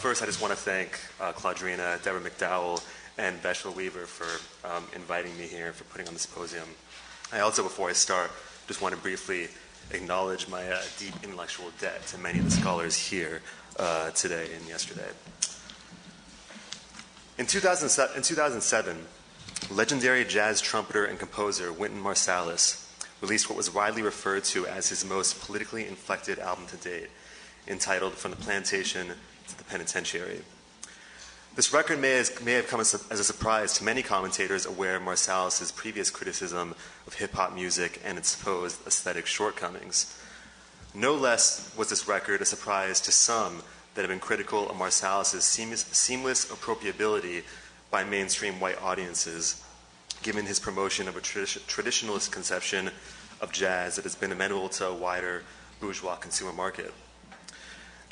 First, I just want to thank Claudrina, Deborah McDowell, and Beshla Weaver for inviting me here, for putting on the symposium. I also, before I start, just want to briefly acknowledge my deep intellectual debt to many of the scholars here today and yesterday. In 2007, legendary jazz trumpeter and composer Wynton Marsalis released what was widely referred to as his most politically inflected album to date, entitled From the Plantation to the Penitentiary. This record may have come as a surprise to many commentators aware of Marsalis' previous criticism of hip-hop music and its supposed aesthetic shortcomings. No less was this record a surprise to some that have been critical of Marsalis' seamless appropriability by mainstream white audiences, given his promotion of a traditionalist conception of jazz that has been amenable to a wider bourgeois consumer market.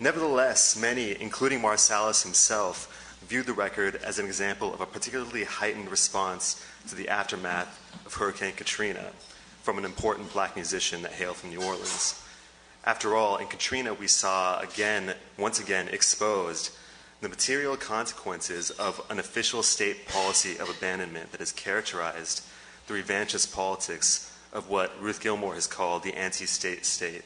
Nevertheless, many, including Marsalis himself, viewed the record as an example of a particularly heightened response to the aftermath of Hurricane Katrina from an important black musician that hailed from New Orleans. After all, in Katrina, we saw once again exposed the material consequences of an official state policy of abandonment that has characterized the revanchist politics of what Ruth Gilmore has called the anti-state state,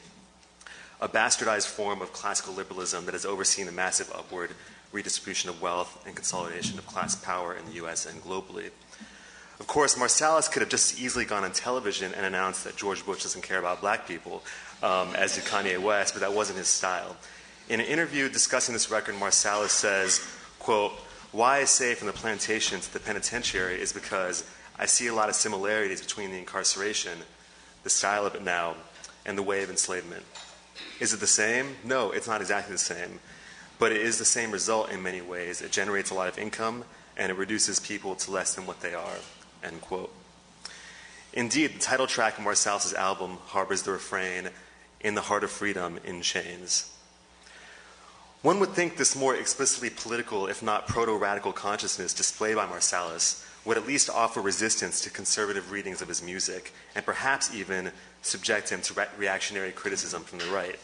a bastardized form of classical liberalism that has overseen the massive upward redistribution of wealth and consolidation of class power in the US and globally. Of course, Marsalis could have just easily gone on television and announced that George Bush doesn't care about black people, as did Kanye West, but that wasn't his style. In an interview discussing this record, Marsalis says, quote, "Why I say From the Plantation to the Penitentiary is because I see a lot of similarities between the incarceration, the style of it now, and the way of enslavement. Is it the same? No, it's not exactly the same. But it is the same result in many ways. It generates a lot of income, and it reduces people to less than what they are." End quote. Indeed, the title track of Marsalis' album harbors the refrain, "In the heart of freedom, in chains." One would think this more explicitly political, if not proto-radical consciousness displayed by Marsalis would at least offer resistance to conservative readings of his music, and perhaps even subject him to reactionary criticism from the right.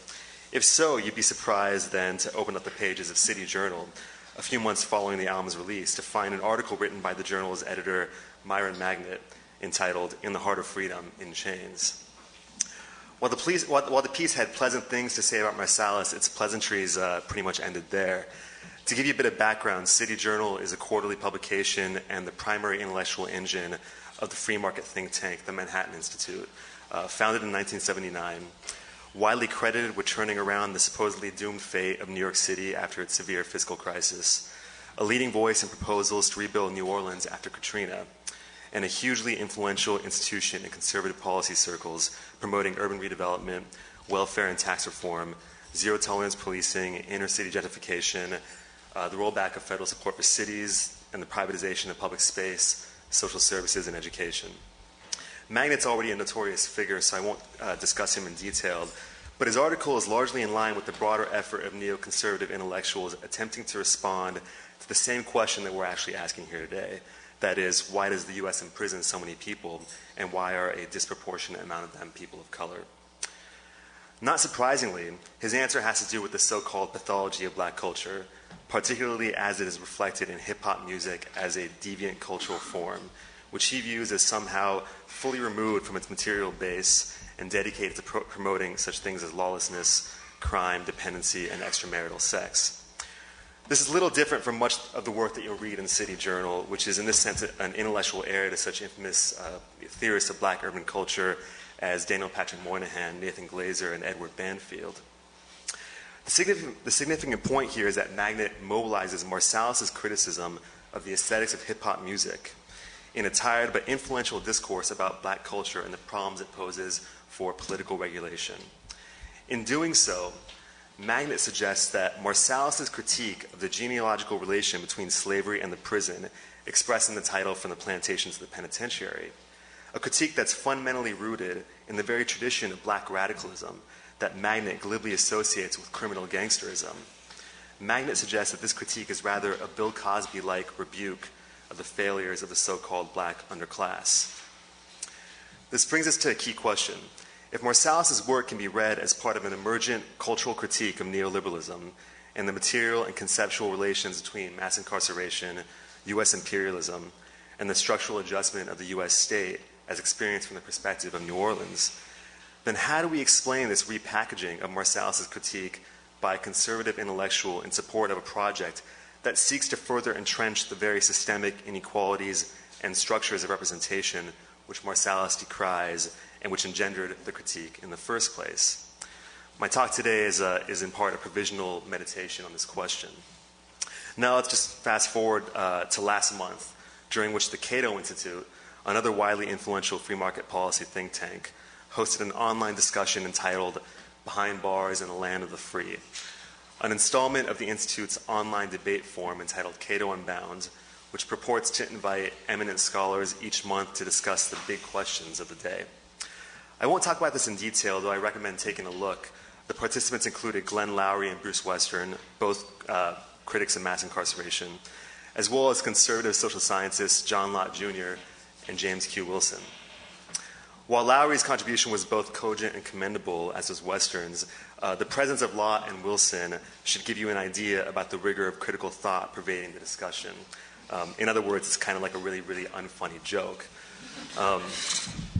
If so, you'd be surprised then to open up the pages of City Journal a few months following the album's release to find an article written by the journal's editor, Myron Magnet, entitled "In the Heart of Freedom, in Chains." While the piece had pleasant things to say about Marsalis, its pleasantries pretty much ended there. To give you a bit of background, City Journal is a quarterly publication and the primary intellectual engine of the free market think tank, the Manhattan Institute, founded in 1979, widely credited with turning around the supposedly doomed fate of New York City after its severe fiscal crisis, a leading voice in proposals to rebuild New Orleans after Katrina, and a hugely influential institution in conservative policy circles promoting urban redevelopment, welfare and tax reform, zero-tolerance policing, inner-city gentrification, the rollback of federal support for cities, and the privatization of public space, social services, and education. Magnet's already a notorious figure, so I won't discuss him in detail, but his article is largely in line with the broader effort of neoconservative intellectuals attempting to respond to the same question that we're actually asking here today. That is, why does the US imprison so many people, and why are a disproportionate amount of them people of color? Not surprisingly, his answer has to do with the so-called pathology of black culture, particularly as it is reflected in hip-hop music as a deviant cultural form, which he views as somehow fully removed from its material base and dedicated to promoting such things as lawlessness, crime, dependency, and extramarital sex. This is little different from much of the work that you'll read in City Journal, which is in this sense an intellectual heir to such infamous theorists of black urban culture as Daniel Patrick Moynihan, Nathan Glazer, and Edward Banfield. The significant point here is that Magnet mobilizes Marsalis' criticism of the aesthetics of hip-hop music in a tired but influential discourse about black culture and the problems it poses for political regulation. In doing so, Magnet suggests that Marsalis' critique of the genealogical relation between slavery and the prison, expressed in the title From the Plantation to the Penitentiary, a critique that's fundamentally rooted in the very tradition of black radicalism that Magnet glibly associates with criminal gangsterism. Magnet suggests that this critique is rather a Bill Cosby-like rebuke of the failures of the so-called black underclass. This brings us to a key question. If Marsalis' work can be read as part of an emergent cultural critique of neoliberalism, and the material and conceptual relations between mass incarceration, U.S. imperialism, and the structural adjustment of the U.S. state as experienced from the perspective of New Orleans, then how do we explain this repackaging of Marsalis' critique by a conservative intellectual in support of a project that seeks to further entrench the very systemic inequalities and structures of representation which Marsalis decries and which engendered the critique in the first place? My talk today is in part a provisional meditation on this question. Now let's just fast forward to last month, during which the Cato Institute, another widely influential free market policy think tank, hosted an online discussion entitled Behind Bars in a Land of the Free, an installment of the Institute's online debate forum entitled Cato Unbound, which purports to invite eminent scholars each month to discuss the big questions of the day. I won't talk about this in detail, though I recommend taking a look. The participants included Glenn Lowry and Bruce Western, both critics of mass incarceration, as well as conservative social scientists John Lott Jr. and James Q. Wilson. While Lowry's contribution was both cogent and commendable, as was Western's, the presence of Lott and Wilson should give you an idea about the rigor of critical thought pervading the discussion. In other words, it's kind of like a really, really unfunny joke.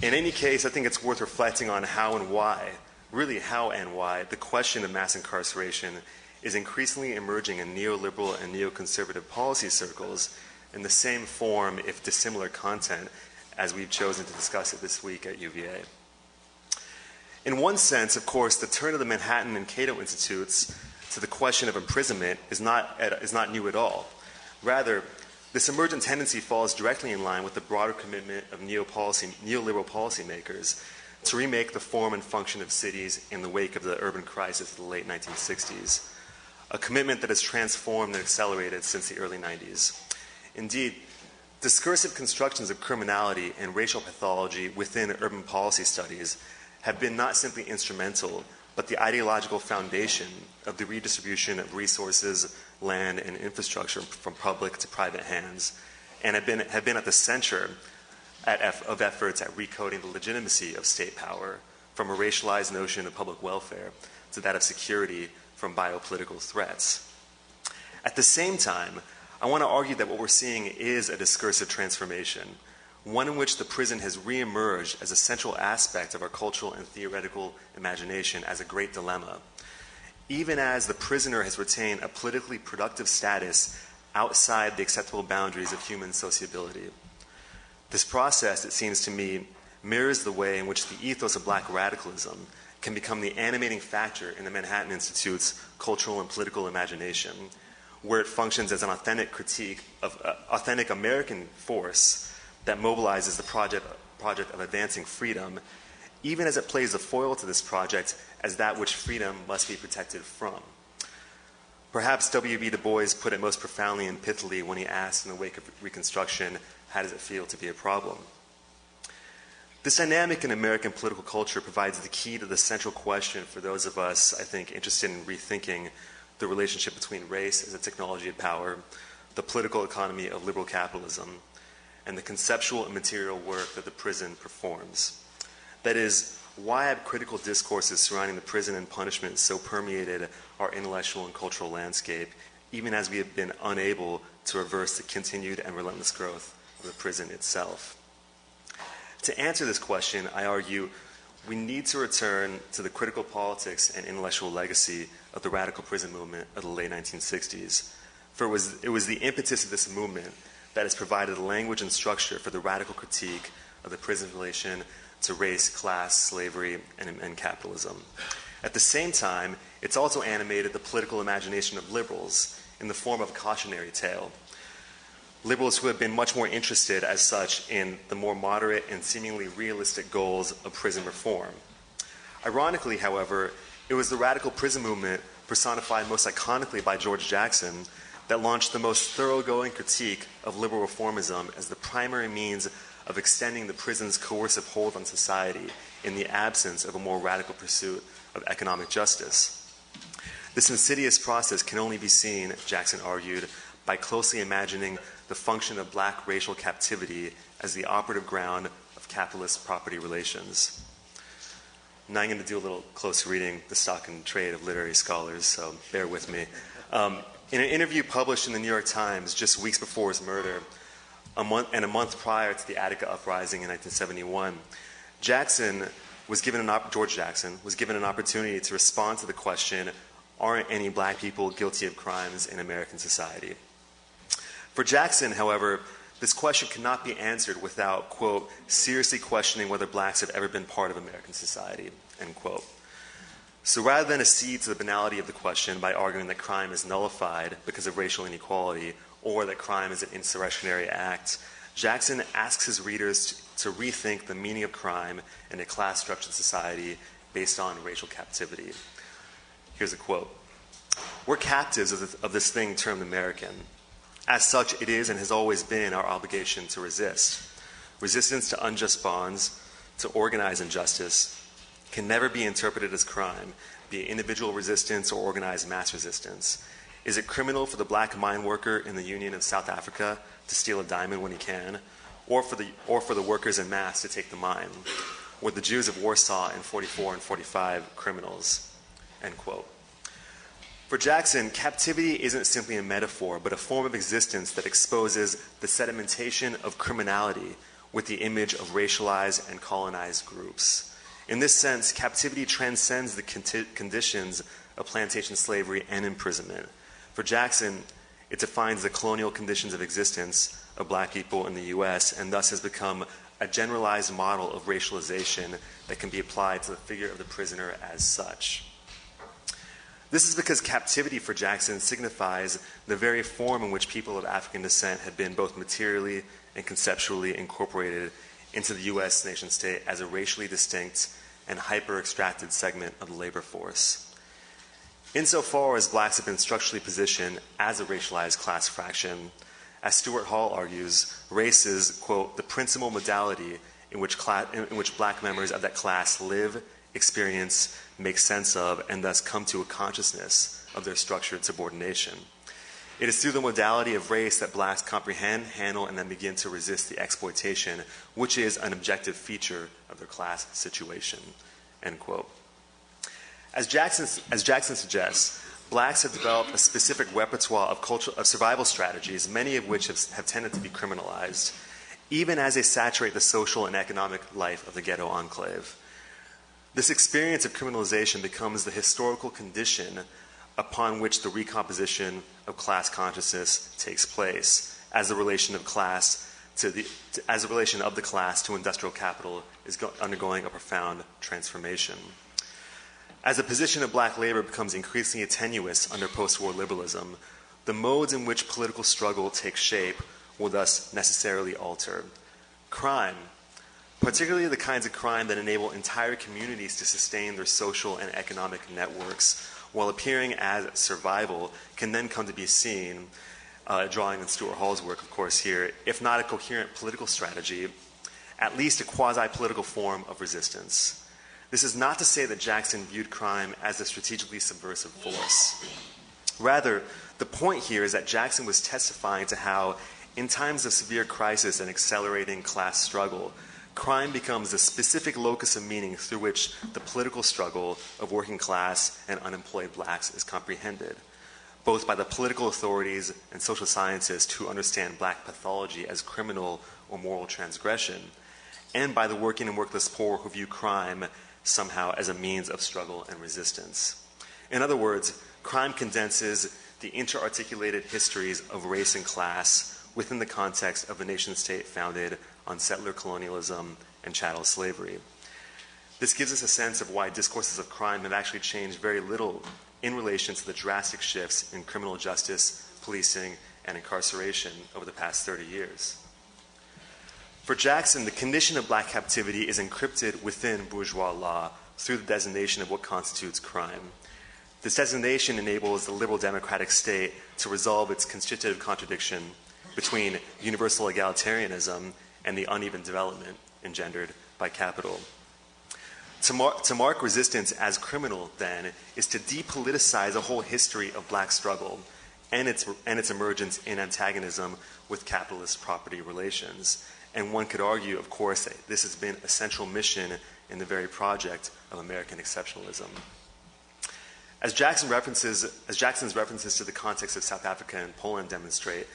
In any case, I think it's worth reflecting on how and why, really how and why, the question of mass incarceration is increasingly emerging in neoliberal and neoconservative policy circles in the same form, if dissimilar content, as we've chosen to discuss it this week at UVA. In one sense, of course, the turn of the Manhattan and Cato Institutes to the question of imprisonment is not new at all. Rather, this emergent tendency falls directly in line with the broader commitment of neoliberal policymakers to remake the form and function of cities in the wake of the urban crisis of the late 1960s, a commitment that has transformed and accelerated since the early 90s. Indeed, discursive constructions of criminality and racial pathology within urban policy studies have been not simply instrumental, but the ideological foundation of the redistribution of resources, land, and infrastructure from public to private hands, and have been at the center of efforts at recoding the legitimacy of state power from a racialized notion of public welfare to that of security from biopolitical threats. At the same time, I want to argue that what we're seeing is a discursive transformation, one in which the prison has reemerged as a central aspect of our cultural and theoretical imagination as a great dilemma, even as the prisoner has retained a politically productive status outside the acceptable boundaries of human sociability. This process, it seems to me, mirrors the way in which the ethos of black radicalism can become the animating factor in the Manhattan Institute's cultural and political imagination, where it functions as an authentic critique of authentic American force that mobilizes the project of advancing freedom, even as it plays a foil to this project as that which freedom must be protected from. Perhaps W.B. Du Bois put it most profoundly and pithily when he asked in the wake of Reconstruction, how does it feel to be a problem? This dynamic in American political culture provides the key to the central question for those of us, I think, interested in rethinking the relationship between race as a technology of power, the political economy of liberal capitalism, and the conceptual and material work that the prison performs. That is, why have critical discourses surrounding the prison and punishment so permeated our intellectual and cultural landscape, even as we have been unable to reverse the continued and relentless growth of the prison itself? To answer this question, I argue we need to return to the critical politics and intellectual legacy of the radical prison movement of the late 1960s. For it was the impetus of this movement that has provided language and structure for the radical critique of the prison's relation to race, class, slavery, and capitalism. At the same time, it's also animated the political imagination of liberals in the form of a cautionary tale. Liberals who have been much more interested as such in the more moderate and seemingly realistic goals of prison reform. Ironically, however, it was the radical prison movement, personified most iconically by George Jackson, that launched the most thoroughgoing critique of liberal reformism as the primary means of extending the prison's coercive hold on society in the absence of a more radical pursuit of economic justice. This insidious process can only be seen, Jackson argued, by closely imagining the function of black racial captivity as the operative ground of capitalist property relations. Now I'm going to do a little close reading, the stock and trade of literary scholars, so bear with me. In an interview published in the New York Times just weeks before his murder, a month prior to the Attica uprising in 1971, George Jackson was given an opportunity to respond to the question, aren't any black people guilty of crimes in American society? For Jackson, however, this question cannot be answered without, quote, seriously questioning whether blacks have ever been part of American society, end quote. So rather than accede to the banality of the question by arguing that crime is nullified because of racial inequality or that crime is an insurrectionary act, Jackson asks his readers to rethink the meaning of crime in a class-structured society based on racial captivity. Here's a quote. We're captives of this thing termed American. As such, it is and has always been our obligation to resist. Resistance to unjust bonds, to organized injustice, can never be interpreted as crime, be it individual resistance or organized mass resistance. Is it criminal for the black mine worker in the Union of South Africa to steal a diamond when he can, or for the workers en masse to take the mine? Were the Jews of Warsaw in 44 and 45 criminals? End quote. For Jackson, captivity isn't simply a metaphor, but a form of existence that exposes the sedimentation of criminality with the image of racialized and colonized groups. In this sense, captivity transcends the conditions of plantation slavery and imprisonment. For Jackson, it defines the colonial conditions of existence of black people in the U.S. and thus has become a generalized model of racialization that can be applied to the figure of the prisoner as such. This is because captivity for Jackson signifies the very form in which people of African descent had been both materially and conceptually incorporated into the U.S. nation-state as a racially distinct and hyper-extracted segment of the labor force. Insofar as blacks have been structurally positioned as a racialized class fraction, as Stuart Hall argues, race is, quote, the principal modality in which black members of that class live, experience, make sense of, and thus come to a consciousness of their structured subordination. It is through the modality of race that blacks comprehend, handle, and then begin to resist the exploitation, which is an objective feature of their class situation, end quote. As Jackson suggests, blacks have developed a specific repertoire of survival strategies, many of which have tended to be criminalized, even as they saturate the social and economic life of the ghetto enclave. This experience of criminalization becomes the historical condition upon which the recomposition of class consciousness takes place, as the relation of the class to industrial capital is undergoing a profound transformation. As the position of black labor becomes increasingly tenuous under post-war liberalism, the modes in which political struggle takes shape will thus necessarily alter. Crime, particularly the kinds of crime that enable entire communities to sustain their social and economic networks while appearing as survival, can then come to be seen, drawing on Stuart Hall's work, of course, here, if not a coherent political strategy, at least a quasi-political form of resistance. This is not to say that Jackson viewed crime as a strategically subversive force. Rather, the point here is that Jackson was testifying to how, in times of severe crisis and accelerating class struggle, crime becomes a specific locus of meaning through which the political struggle of working class and unemployed blacks is comprehended, both by the political authorities and social scientists who understand black pathology as criminal or moral transgression, and by the working and workless poor who view crime somehow as a means of struggle and resistance. In other words, crime condenses the interarticulated histories of race and class within the context of a nation-state founded on settler colonialism and chattel slavery. This gives us a sense of why discourses of crime have actually changed very little in relation to the drastic shifts in criminal justice, policing, and incarceration over the past 30 years. For Jackson, the condition of black captivity is encrypted within bourgeois law through the designation of what constitutes crime. This designation enables the liberal democratic state to resolve its constitutive contradiction between universal egalitarianism and the uneven development engendered by capital. To mark resistance as criminal, then, is to depoliticize a whole history of black struggle and its emergence in antagonism with capitalist property relations. And one could argue, of course, that this has been a central mission in the very project of American exceptionalism. As Jackson's references to the context of South Africa and Poland demonstrate,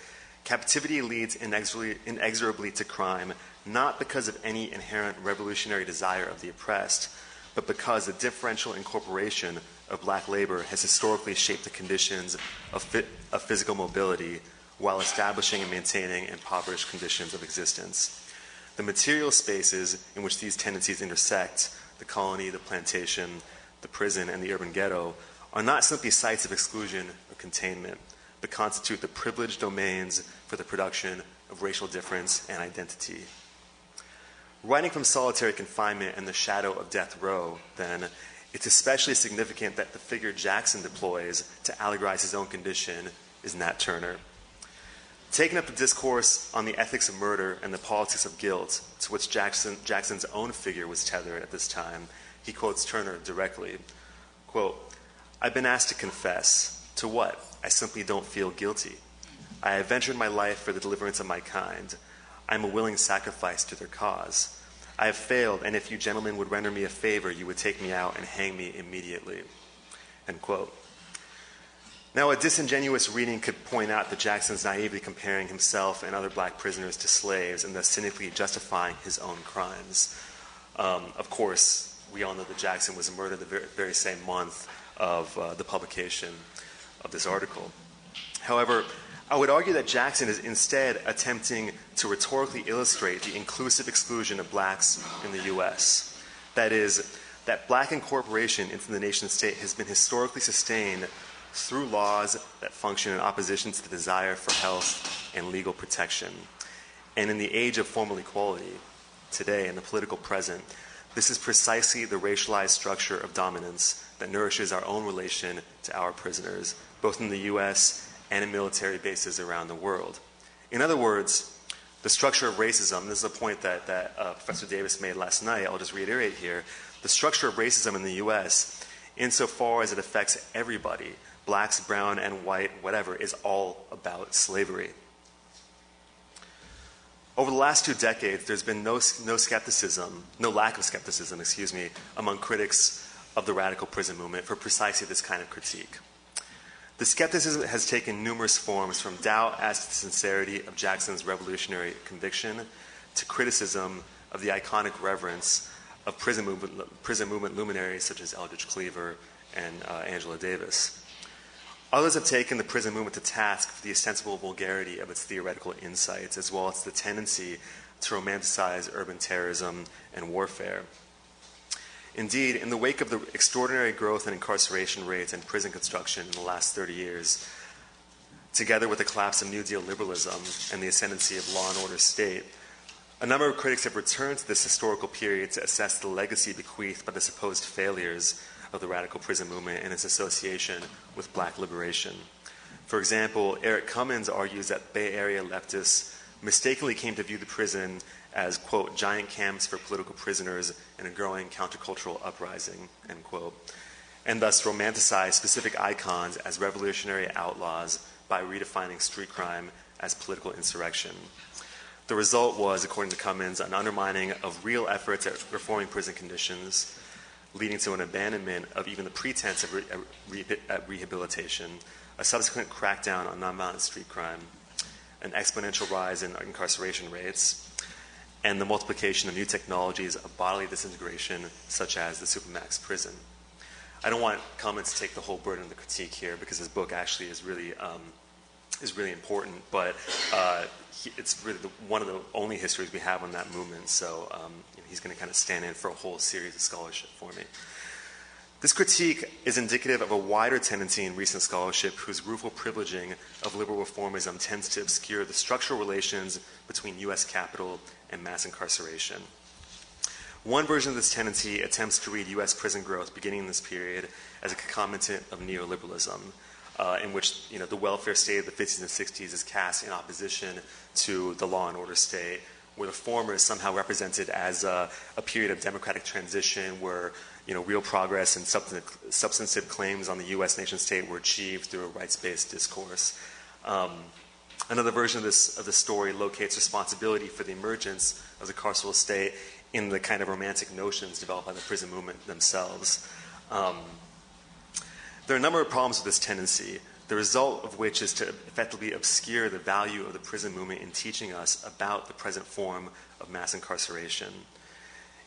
captivity leads inexorably to crime, not because of any inherent revolutionary desire of the oppressed, but because the differential incorporation of black labor has historically shaped the conditions of physical mobility while establishing and maintaining impoverished conditions of existence. The material spaces in which these tendencies intersect, the colony, the plantation, the prison, and the urban ghetto, are not simply sites of exclusion or containment, but constitute the privileged domains for the production of racial difference and identity. Writing from solitary confinement and the shadow of death row, then, it's especially significant that the figure Jackson deploys to allegorize his own condition is Nat Turner. Taking up the discourse on the ethics of murder and the politics of guilt, to which Jackson's own figure was tethered at this time, he quotes Turner directly, quote, "I've been asked to confess. To what? I simply don't feel guilty. I have ventured my life for the deliverance of my kind. I am a willing sacrifice to their cause. I have failed, and if you gentlemen would render me a favor, you would take me out and hang me immediately." End quote. Now, a disingenuous reading could point out that Jackson's naively comparing himself and other black prisoners to slaves and thus cynically justifying his own crimes. Of course, we all know that Jackson was murdered the very same month of the publication of this article. However, I would argue that Jackson is instead attempting to rhetorically illustrate the inclusive exclusion of blacks in the U.S. That is, that black incorporation into the nation state has been historically sustained through laws that function in opposition to the desire for health and legal protection. And in the age of formal equality, today in the political present, this is precisely the racialized structure of dominance that nourishes our own relation to our prisoners, both in the U.S. and in military bases around the world. In other words, the structure of racism, this is a point that Professor Davis made last night, I'll just reiterate here, the structure of racism in the U.S., insofar as it affects everybody, blacks, brown, and white, whatever, is all about slavery. Over the last 2 decades, there's been no lack of skepticism, among critics of the radical prison movement for precisely this kind of critique. The skepticism has taken numerous forms, from doubt as to the sincerity of Jackson's revolutionary conviction to criticism of the iconic reverence of prison movement luminaries such as Eldridge Cleaver and Angela Davis. Others have taken the prison movement to task for the ostensible vulgarity of its theoretical insights, as well as the tendency to romanticize urban terrorism and warfare. Indeed, in the wake of the extraordinary growth in incarceration rates and prison construction in the last 30 years, together with the collapse of New Deal liberalism and the ascendancy of law and order state, a number of critics have returned to this historical period to assess the legacy bequeathed by the supposed failures of the radical prison movement and its association with black liberation. For example, Eric Cummins argues that Bay Area leftists mistakenly came to view the prison as, quote, giant camps for political prisoners in a growing countercultural uprising, end quote, and thus romanticize specific icons as revolutionary outlaws by redefining street crime as political insurrection. The result was, according to Cummins, an undermining of real efforts at reforming prison conditions, leading to an abandonment of even the pretense of rehabilitation, a subsequent crackdown on nonviolent street crime, an exponential rise in incarceration rates, and the multiplication of new technologies of bodily disintegration, such as the Supermax prison. I don't want Cummins to take the whole burden of the critique here, because his book actually is really important, but it's really one of the only histories we have on that movement, so he's going to kind of stand in for a whole series of scholarship for me. This critique is indicative of a wider tendency in recent scholarship whose rueful privileging of liberal reformism tends to obscure the structural relations between U.S. capital and mass incarceration. One version of this tendency attempts to read U.S. prison growth beginning in this period as a concomitant of neoliberalism, in which the welfare state of the 50s and 60s is cast in opposition to the law and order state, where the former is somehow represented as a period of democratic transition where real progress and substantive claims on the U.S. nation state were achieved through a rights-based discourse. Another version of the story locates responsibility for the emergence of the carceral state in the kind of romantic notions developed by the prison movement themselves. There are a number of problems with this tendency, the result of which is to effectively obscure the value of the prison movement in teaching us about the present form of mass incarceration.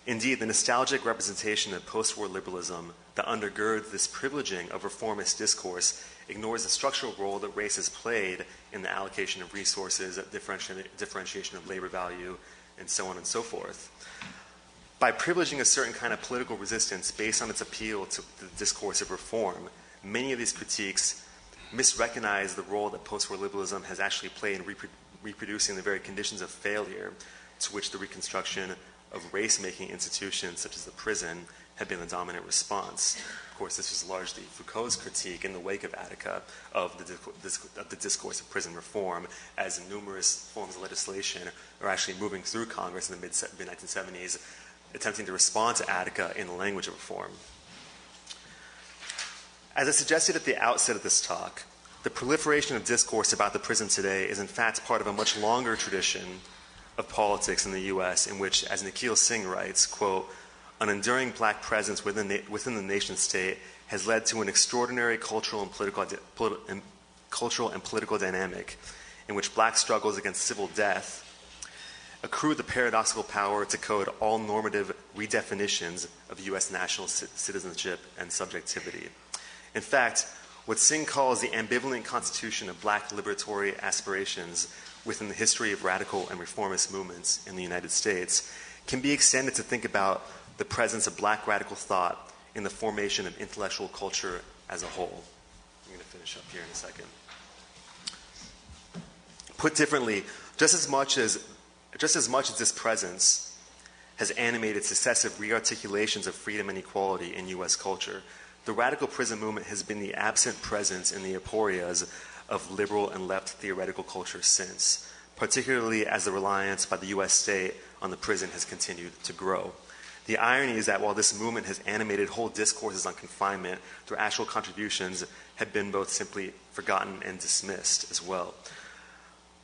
Indeed, the nostalgic representation of post-war liberalism that undergirds this privileging of reformist discourse ignores the structural role that race has played in the allocation of resources, differentiation of labor value, and so on and so forth. By privileging a certain kind of political resistance based on its appeal to the discourse of reform, many of these critiques misrecognize the role that post-war liberalism has actually played in reproducing the very conditions of failure to which the reconstruction of race-making institutions such as the prison had been the dominant response. Of course, this was largely Foucault's critique in the wake of Attica of the discourse of prison reform, as numerous forms of legislation are actually moving through Congress in the mid-1970s, attempting to respond to Attica in the language of reform. As I suggested at the outset of this talk, the proliferation of discourse about the prison today is in fact part of a much longer tradition of politics in the U.S. in which, as Nikhil Singh writes, quote, an enduring black presence within the nation state has led to an extraordinary cultural and political dynamic in which black struggles against civil death accrue the paradoxical power to code all normative redefinitions of U.S. national citizenship and subjectivity. In fact, what Singh calls the ambivalent constitution of black liberatory aspirations within the history of radical and reformist movements in the United States can be extended to think about the presence of black radical thought in the formation of intellectual culture as a whole. I'm going to finish up here in a second. Put differently, just as much as this presence has animated successive rearticulations of freedom and equality in U.S. culture, the radical prison movement has been the absent presence in the aporias of liberal and left theoretical culture since, particularly as the reliance by the U.S. state on the prison has continued to grow. The irony is that while this movement has animated whole discourses on confinement, their actual contributions have been both simply forgotten and dismissed as well.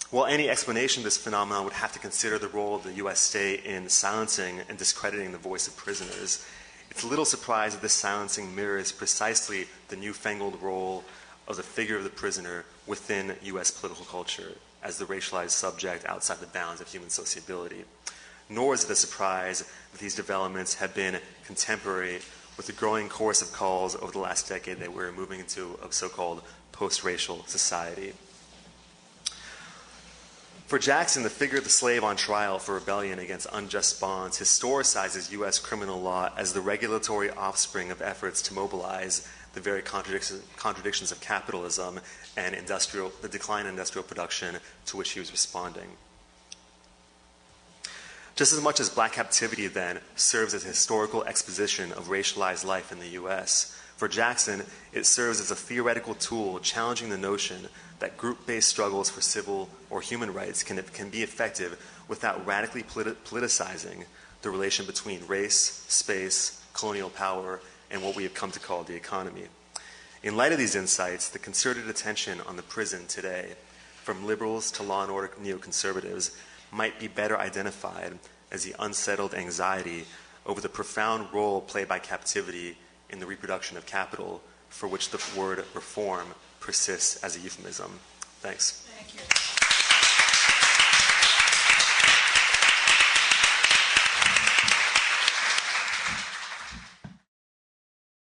While any explanation of this phenomenon would have to consider the role of the U.S. state in silencing and discrediting the voice of prisoners, it's little surprise that this silencing mirrors precisely the newfangled role of the figure of the prisoner within U.S. political culture as the racialized subject outside the bounds of human sociability. Nor is it a surprise that these developments have been contemporary with the growing chorus of calls over the last decade that we're moving into a so-called post-racial society. For Jackson, the figure of the slave on trial for rebellion against unjust bonds historicizes U.S. criminal law as the regulatory offspring of efforts to mobilize the very contradictions of capitalism and the decline in industrial production to which he was responding. Just as much as Black Captivity, then, serves as a historical exposition of racialized life in the U.S., for Jackson, it serves as a theoretical tool challenging the notion that group-based struggles for civil or human rights can be effective without radically politicizing the relation between race, space, colonial power, and what we have come to call the economy. In light of these insights, the concerted attention on the prison today, from liberals to law and order neoconservatives, might be better identified as the unsettled anxiety over the profound role played by captivity in the reproduction of capital, for which the word reform persists as a euphemism. Thanks. Thank you.